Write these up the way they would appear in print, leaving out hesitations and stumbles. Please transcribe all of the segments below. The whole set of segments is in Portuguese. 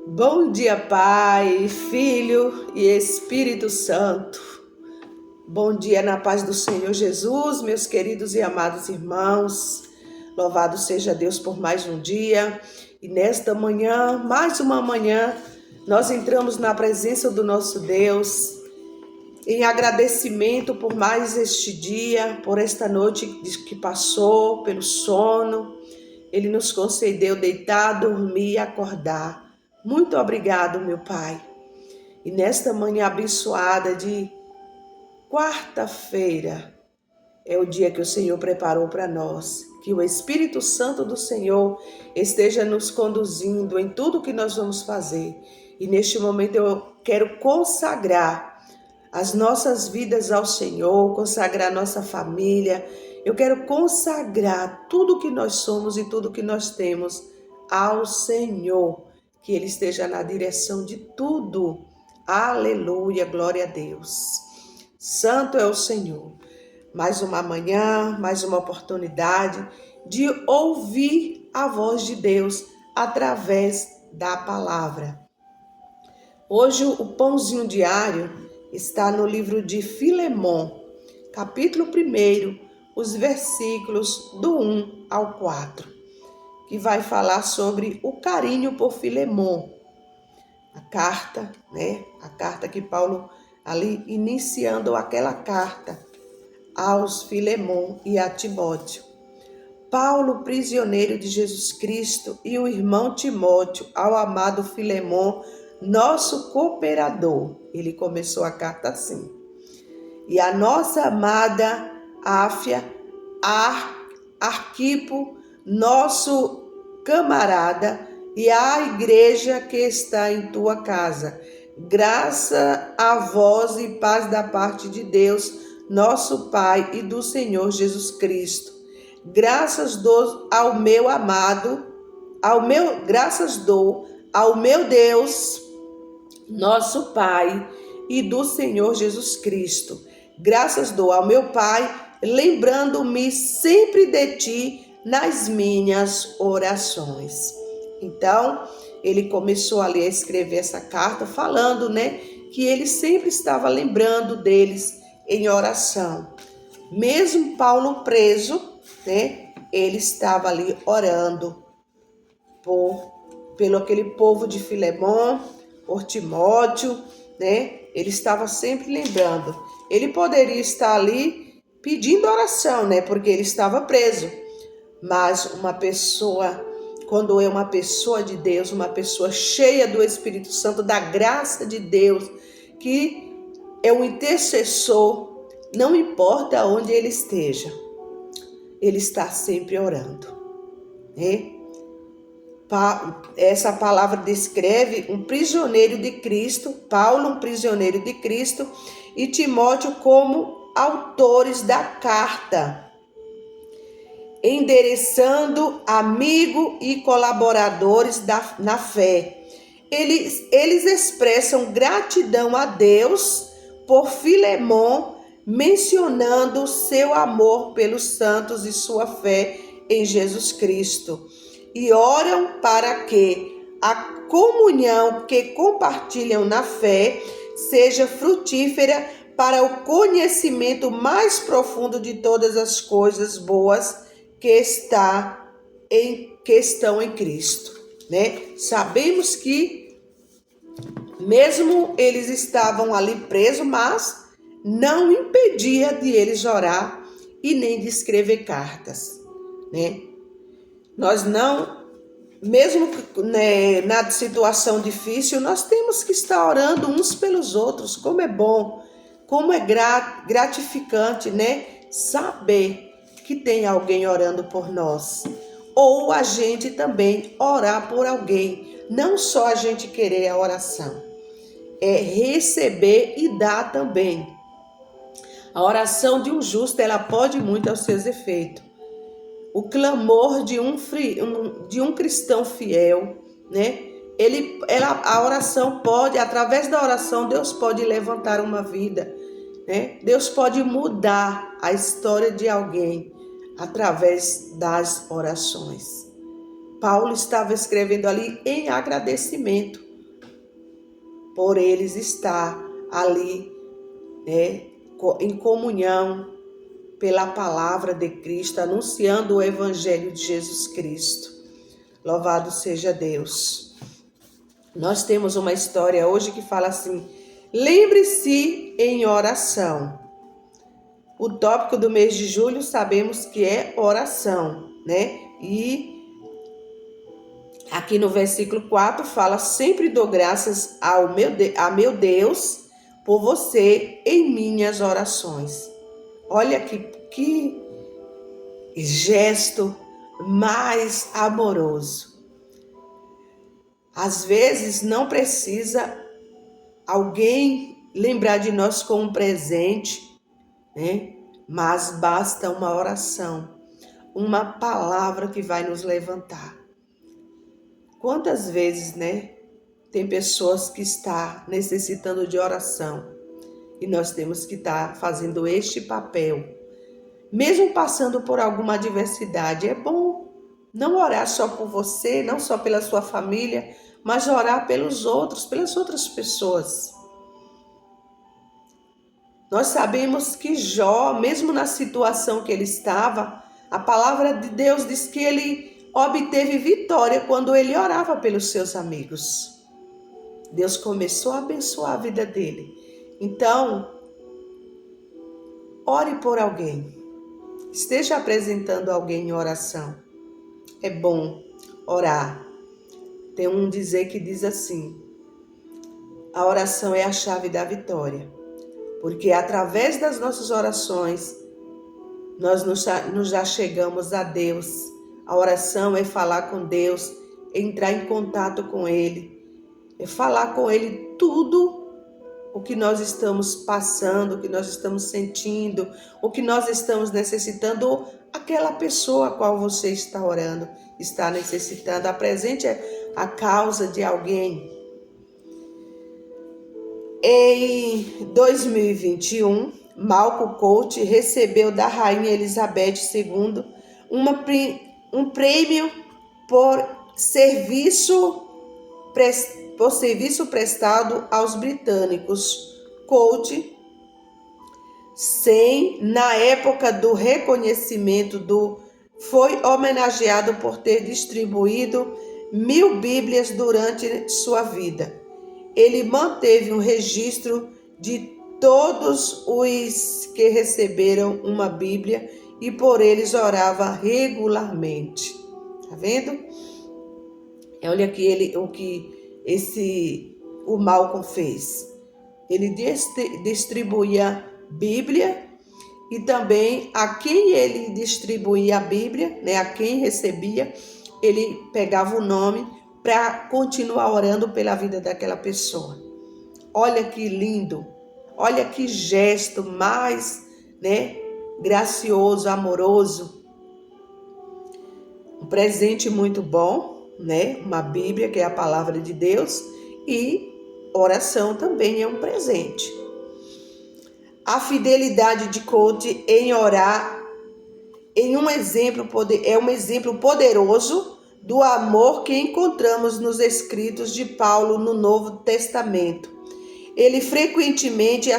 Bom dia, Pai, Filho e Espírito Santo. Bom dia na paz do Senhor Jesus, meus queridos e amados irmãos. Louvado seja Deus por mais um dia. E nesta manhã, mais uma manhã, nós entramos na presença do nosso Deus em agradecimento por mais este dia, por esta noite que passou, pelo sono. Ele nos concedeu deitar, dormir e acordar. Muito obrigado, meu Pai. E nesta manhã abençoada de quarta-feira, é o dia que o Senhor preparou para nós. Que o Espírito Santo do Senhor esteja nos conduzindo em tudo que nós vamos fazer. E neste momento eu quero consagrar as nossas vidas ao Senhor, consagrar nossa família. Eu quero consagrar tudo que nós somos e tudo que nós temos ao Senhor. Que Ele esteja na direção de tudo. Aleluia, glória a Deus. Santo é o Senhor. Mais uma manhã, mais uma oportunidade de ouvir a voz de Deus através da palavra. Hoje o pãozinho diário está no livro de Filemon, capítulo 1, os versículos do 1 ao 4, que vai falar sobre o carinho por Filemon. A carta, A carta que Paulo ali iniciando aquela carta aos Filemon e a Timóteo. Paulo, prisioneiro de Jesus Cristo, e o irmão Timóteo, ao amado Filemon, nosso cooperador. Ele começou a carta assim. E a nossa amada Áfia, Arquipo, nosso camarada, e a igreja que está em tua casa. Graça a vós e paz da parte de Deus, nosso Pai, e do Senhor Jesus Cristo. Graças dou ao meu amado, graças dou ao meu Deus, nosso Pai, e do Senhor Jesus Cristo. Graças dou ao meu Pai, lembrando-me sempre de ti nas minhas orações. Então, ele começou ali a escrever essa carta falando, que ele sempre estava lembrando deles em oração. Mesmo Paulo preso, ele estava ali orando pelo aquele povo de Filemon, por Timóteo, Ele estava sempre lembrando. Ele poderia estar ali pedindo oração, porque ele estava preso. Mas uma pessoa, quando é uma pessoa de Deus, uma pessoa cheia do Espírito Santo, da graça de Deus, que é um intercessor, não importa onde ele esteja, ele está sempre orando, Essa palavra descreve um prisioneiro de Cristo, Paulo, um prisioneiro de Cristo, e Timóteo como autores da carta, endereçando amigo e colaboradores na fé. Eles expressam gratidão a Deus por Filemon, mencionando seu amor pelos santos e sua fé em Jesus Cristo. E oram para que a comunhão que compartilham na fé seja frutífera para o conhecimento mais profundo de todas as coisas boas que estão em Cristo, Sabemos que mesmo eles estavam ali presos, mas não impedia de eles orar e nem de escrever cartas, Nós não, mesmo na situação difícil, nós temos que estar orando uns pelos outros. Como é bom, como é gratificante, saber que tem alguém orando por nós. Ou a gente também orar por alguém. Não só a gente querer a oração, é receber e dar também. A oração de um justo, ela pode muito aos seus efeitos. O clamor de um cristão fiel, a oração pode, através da oração, Deus pode levantar uma vida, Deus pode mudar a história de alguém através das orações. Paulo estava escrevendo ali em agradecimento por eles estar ali, né, em comunhão pela palavra de Cristo, anunciando o evangelho de Jesus Cristo. Louvado seja Deus. Nós temos uma história hoje que fala assim: lembre-se em oração. O tópico do mês de julho sabemos que é oração, né? E aqui no versículo 4 fala: sempre dou graças a meu Deus por você em minhas orações. Olha que gesto mais amoroso. Às vezes não precisa alguém lembrar de nós com um presente, né? Mas basta uma oração, uma palavra que vai nos levantar. Quantas vezes, né? Tem pessoas que estão necessitando de oração e nós temos que estar fazendo este papel. Mesmo passando por alguma adversidade, é bom não orar só por você, não só pela sua família, mas orar pelos outros, pelas outras pessoas. Nós sabemos que Jó, mesmo na situação que ele estava, a palavra de Deus diz que ele obteve vitória quando ele orava pelos seus amigos. Deus começou a abençoar a vida dele. Então, ore por alguém. Esteja apresentando alguém em oração. É bom orar. Tem um dizer que diz assim: a oração é a chave da vitória. Porque através das nossas orações, nós nos achegamos a Deus. A oração é falar com Deus, é entrar em contato com Ele, é falar com Ele tudo o que nós estamos passando, o que nós estamos sentindo, o que nós estamos necessitando, ou aquela pessoa a qual você está orando está necessitando. Apresente a causa de alguém. Em 2021, Malcolm Coach recebeu da Rainha Elizabeth II um prêmio por serviço prestado aos britânicos. Coach, na época do reconhecimento foi homenageado por ter distribuído 1000 Bíblias durante sua vida. Ele manteve um registro de todos os que receberam uma Bíblia e por eles orava regularmente. Tá vendo? Olha aqui o Malcolm fez. Ele distribuía Bíblia e também a quem ele distribuía a Bíblia, né, a quem recebia, ele pegava o nome para continuar orando pela vida daquela pessoa. Olha que lindo, olha que gesto mais, né, gracioso, amoroso. Um presente muito bom, né, uma Bíblia que é a palavra de Deus, e oração também é um presente. A fidelidade de Coach em orar é um exemplo poderoso do amor que encontramos nos escritos de Paulo no Novo Testamento. Ele frequentemente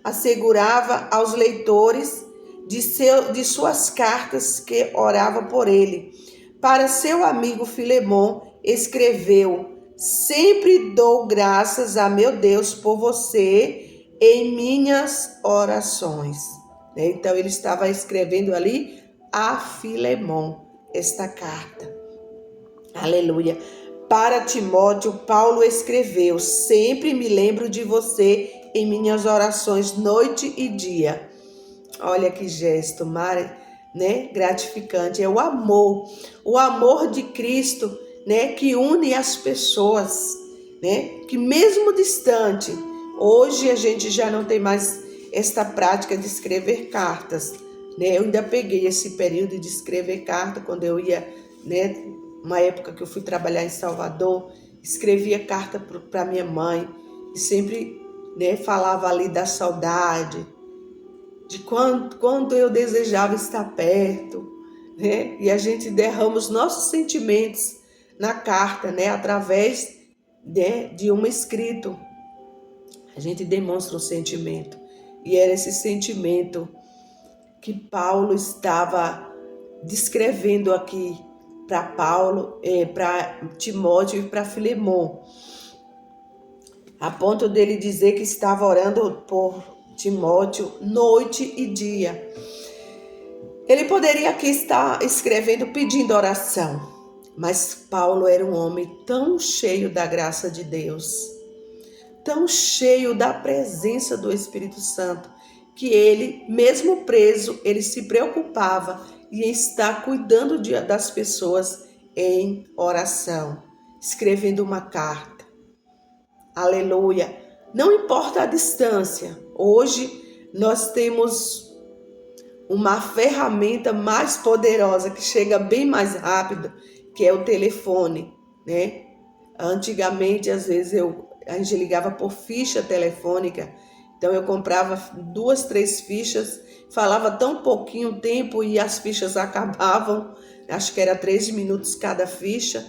assegurava aos leitores de suas cartas que orava por ele. Para seu amigo Filemon, escreveu: sempre dou graças a meu Deus por você em minhas orações. Então ele estava escrevendo ali a Filemon esta carta. Aleluia. Para Timóteo, Paulo escreveu: sempre me lembro de você em minhas orações noite e dia. Olha que gesto, né, gratificante. É o amor de Cristo, né, que une as pessoas, né, que mesmo distante, hoje a gente já não tem mais esta prática de escrever cartas, né? Eu ainda peguei esse período de escrever carta quando eu ia, né, uma época que eu fui trabalhar em Salvador, escrevia carta para minha mãe e sempre, né, falava ali da saudade, de quando eu desejava estar perto, né? E a gente derrama os nossos sentimentos na carta, né, através de um escrito. A gente demonstra um sentimento. E era esse sentimento que Paulo estava descrevendo aqui para para Timóteo e para Filemon, a ponto dele dizer que estava orando por Timóteo noite e dia. Ele poderia aqui estar escrevendo pedindo oração, mas Paulo era um homem tão cheio da graça de Deus, tão cheio da presença do Espírito Santo, que ele, mesmo preso, ele se preocupava em estar cuidando das pessoas em oração, escrevendo uma carta. Aleluia! Não importa a distância, hoje nós temos uma ferramenta mais poderosa que chega bem mais rápido, que é o telefone, né? Antigamente, às vezes, a gente ligava por ficha telefônica, então eu comprava 2, 3 fichas, falava tão pouquinho tempo e as fichas acabavam, acho que era 3 minutos cada ficha.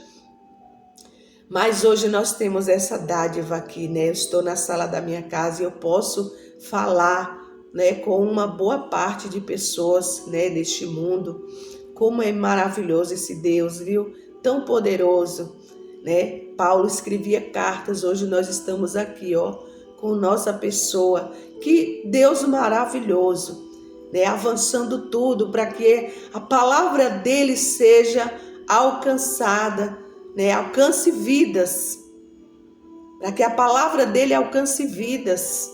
Mas hoje nós temos essa dádiva aqui, né? Eu estou na sala da minha casa e eu posso falar, né, com uma boa parte de pessoas, né, deste mundo. Como é maravilhoso esse Deus, viu? Tão poderoso, né? Paulo escrevia cartas, hoje nós estamos aqui, ó, com nossa pessoa. Que Deus maravilhoso, né? Avançando tudo para que a palavra dele seja alcançada, né? Alcance vidas, para que a palavra dele alcance vidas.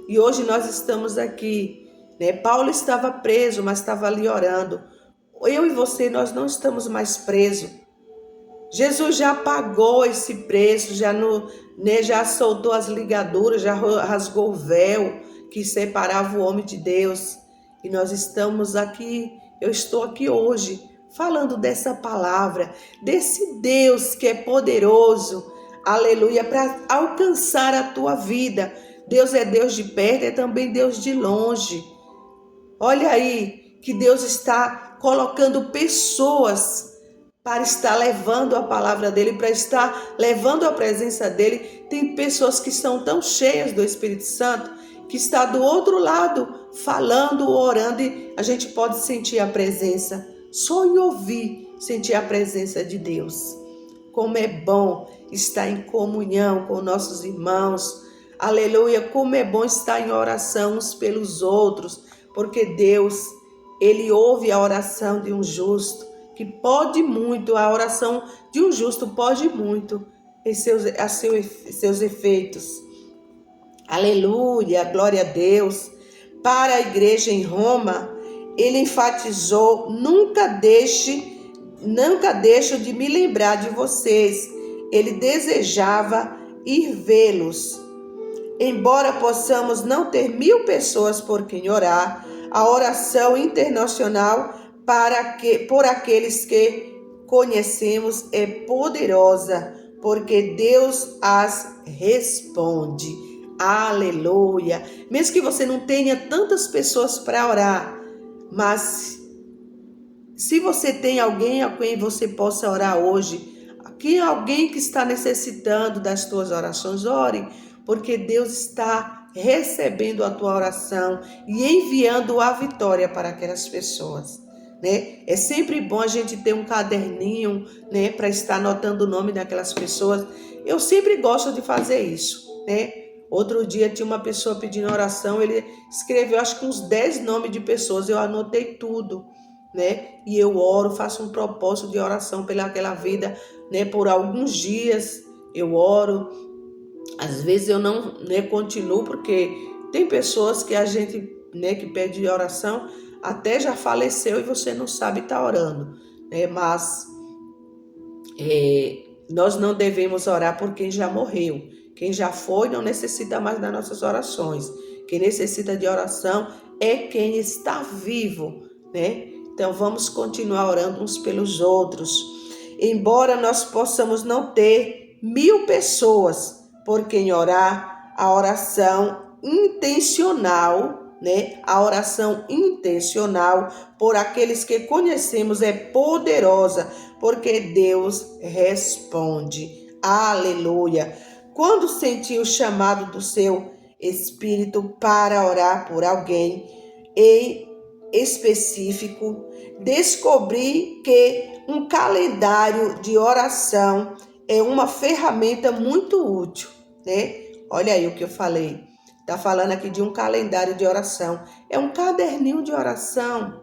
E hoje nós estamos aqui, né? Paulo estava preso, mas estava ali orando. Eu e você, nós não estamos mais presos. Jesus já pagou esse preço, já soltou as ligaduras, já rasgou o véu que separava o homem de Deus. E nós estamos aqui, eu estou aqui hoje, falando dessa palavra, desse Deus que é poderoso, aleluia, para alcançar a tua vida. Deus é Deus de perto, é também Deus de longe. Olha aí que Deus está colocando pessoas para estar levando a palavra dele, para estar levando a presença dele. Tem pessoas que são tão cheias do Espírito Santo, que está do outro lado, falando, orando, e a gente pode sentir a presença, só em ouvir, sentir a presença de Deus. Como é bom estar em comunhão com nossos irmãos, aleluia, como é bom estar em oração uns pelos outros, porque Deus, ele ouve a oração de um justo, que pode muito, a oração de um justo pode muito em seus efeitos. Aleluia, glória a Deus. Para a igreja em Roma, ele enfatizou: nunca deixo de me lembrar de vocês. Ele desejava ir vê-los. Embora possamos não ter 1000 pessoas por quem orar, a oração internacional por aqueles que conhecemos é poderosa, porque Deus as responde. Aleluia! Mesmo que você não tenha tantas pessoas para orar, mas se você tem alguém a quem você possa orar hoje, alguém que está necessitando das tuas orações, ore, porque Deus está recebendo a tua oração e enviando a vitória para aquelas pessoas, né? É sempre bom a gente ter um caderninho, né, para estar anotando o nome daquelas pessoas. Eu sempre gosto de fazer isso, né? Outro dia tinha uma pessoa pedindo oração, ele escreveu acho que uns 10 nomes de pessoas, eu anotei tudo, né? E eu oro, faço um propósito de oração pelaquela vida, né? Por alguns dias eu oro. Às vezes eu não, né, continuo, porque tem pessoas que a gente, né, que pede oração, até já faleceu e você não sabe estar orando, né? Mas nós não devemos orar por quem já morreu. Quem já foi não necessita mais das nossas orações. Quem necessita de oração é quem está vivo, né? Então vamos continuar orando uns pelos outros. Embora nós possamos não ter 1000 pessoas por quem orar, a oração intencional, né? A oração intencional por aqueles que conhecemos é poderosa, porque Deus responde. Aleluia. Quando senti o chamado do seu Espírito para orar por alguém em específico, descobri que um calendário de oração é uma ferramenta muito útil, né? Olha aí o que eu falei. Tá falando aqui de um calendário de oração. É um caderninho de oração.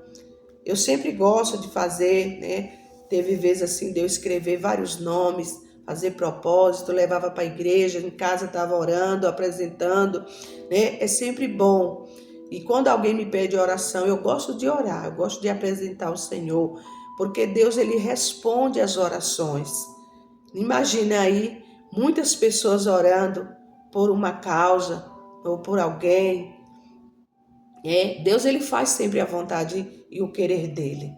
Eu sempre gosto de fazer, né? Teve vezes assim de eu escrever vários nomes, fazer propósito, levava para a igreja, em casa estava orando, apresentando, né? É sempre bom. E quando alguém me pede oração, eu gosto de orar, eu gosto de apresentar ao Senhor, porque Deus ele responde às orações. Imagina aí muitas pessoas orando por uma causa ou por alguém. Deus ele faz sempre a vontade e o querer dele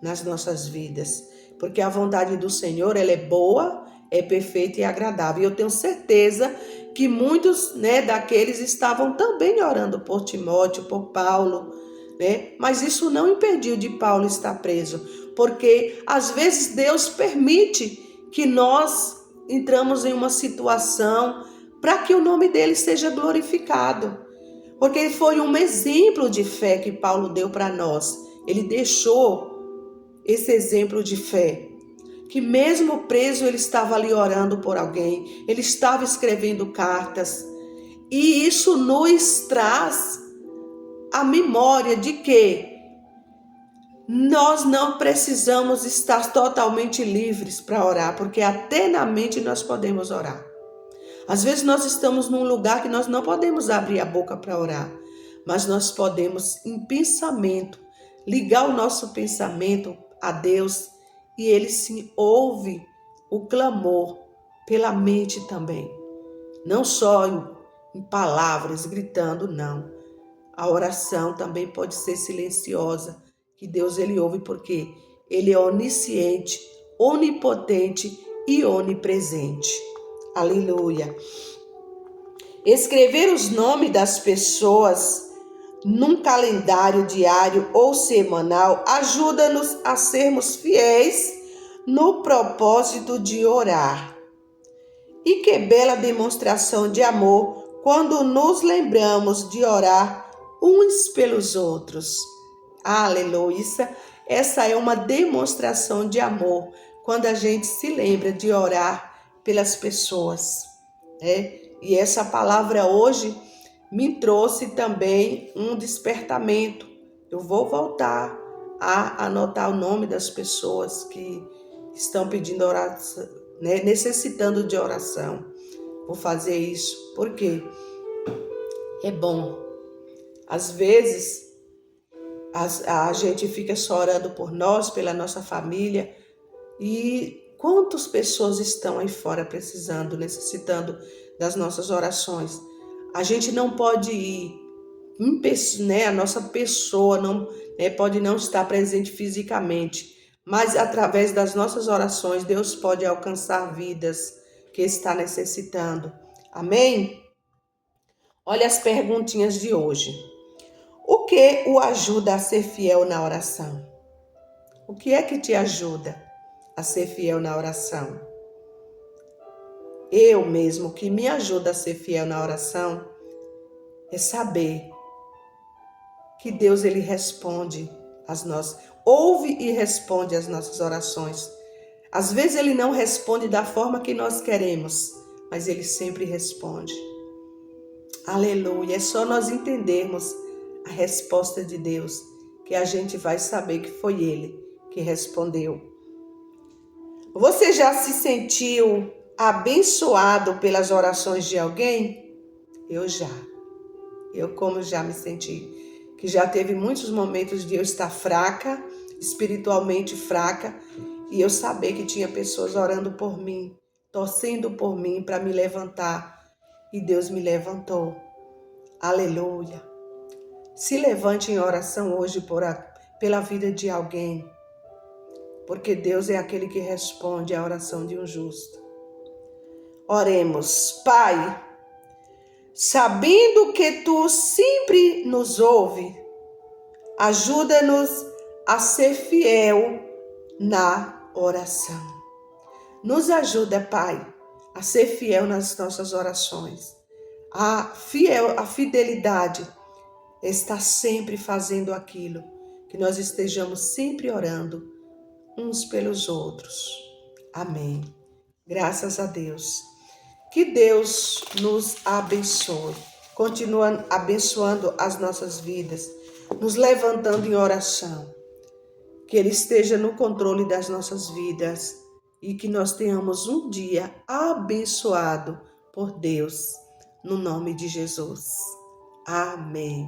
nas nossas vidas, porque a vontade do Senhor ela é boa, é perfeita e agradável. E eu tenho certeza que muitos, né, daqueles estavam também orando por Timóteo, por Paulo, né? Mas isso não impediu de Paulo estar preso, porque às vezes Deus permite que nós entramos em uma situação para que o nome dele seja glorificado. Porque foi um exemplo de fé que Paulo deu para nós. Ele deixou esse exemplo de fé. Que mesmo preso, ele estava ali orando por alguém. Ele estava escrevendo cartas. E isso nos traz a memória de que nós não precisamos estar totalmente livres para orar. Porque até na mente nós podemos orar. Às vezes nós estamos num lugar que nós não podemos abrir a boca para orar, mas nós podemos, em pensamento, ligar o nosso pensamento a Deus e Ele sim ouve o clamor pela mente também. Não só em palavras, gritando, não. A oração também pode ser silenciosa, que Deus ele ouve porque Ele é onisciente, onipotente e onipresente. Aleluia. Escrever os nomes das pessoas num calendário diário ou semanal ajuda-nos a sermos fiéis no propósito de orar. E que bela demonstração de amor quando nos lembramos de orar uns pelos outros. Aleluia. Essa é uma demonstração de amor quando a gente se lembra de orar pelas pessoas, né? E essa palavra hoje me trouxe também um despertamento. Eu vou voltar a anotar o nome das pessoas que estão pedindo oração, né? Necessitando de oração. Vou fazer isso porque é bom. Às vezes a gente fica só orando por nós, pela nossa família, e quantas pessoas estão aí fora precisando, necessitando das nossas orações? A gente não pode ir, né? A nossa pessoa não, né, pode não estar presente fisicamente, mas através das nossas orações, Deus pode alcançar vidas que está necessitando. Amém? Olha as perguntinhas de hoje. O que o ajuda a ser fiel na oração? O que é que te ajuda a ser fiel na oração? Eu mesmo, o que me ajuda a ser fiel na oração é saber que Deus ele responde às nossas, ouve e responde às nossas orações. Às vezes ele não responde da forma que nós queremos, mas ele sempre responde. Aleluia, é só nós entendermos a resposta de Deus que a gente vai saber que foi ele que respondeu. Você já se sentiu abençoado pelas orações de alguém? Eu já. Eu como já me senti, que já teve muitos momentos de eu estar fraca, espiritualmente fraca, e eu saber que tinha pessoas orando por mim, torcendo por mim para me levantar, e Deus me levantou. Aleluia. Se levante em oração hoje pela vida de alguém, porque Deus é aquele que responde à oração de um justo. Oremos. Pai, sabendo que Tu sempre nos ouve, ajuda-nos a ser fiel na oração. Nos ajuda, Pai, a ser fiel nas nossas orações. A fidelidade está sempre fazendo aquilo, que nós estejamos sempre orando uns pelos outros. Amém. Graças a Deus. Que Deus nos abençoe. Continua abençoando as nossas vidas, nos levantando em oração. Que Ele esteja no controle das nossas vidas e que nós tenhamos um dia abençoado por Deus, no nome de Jesus. Amém.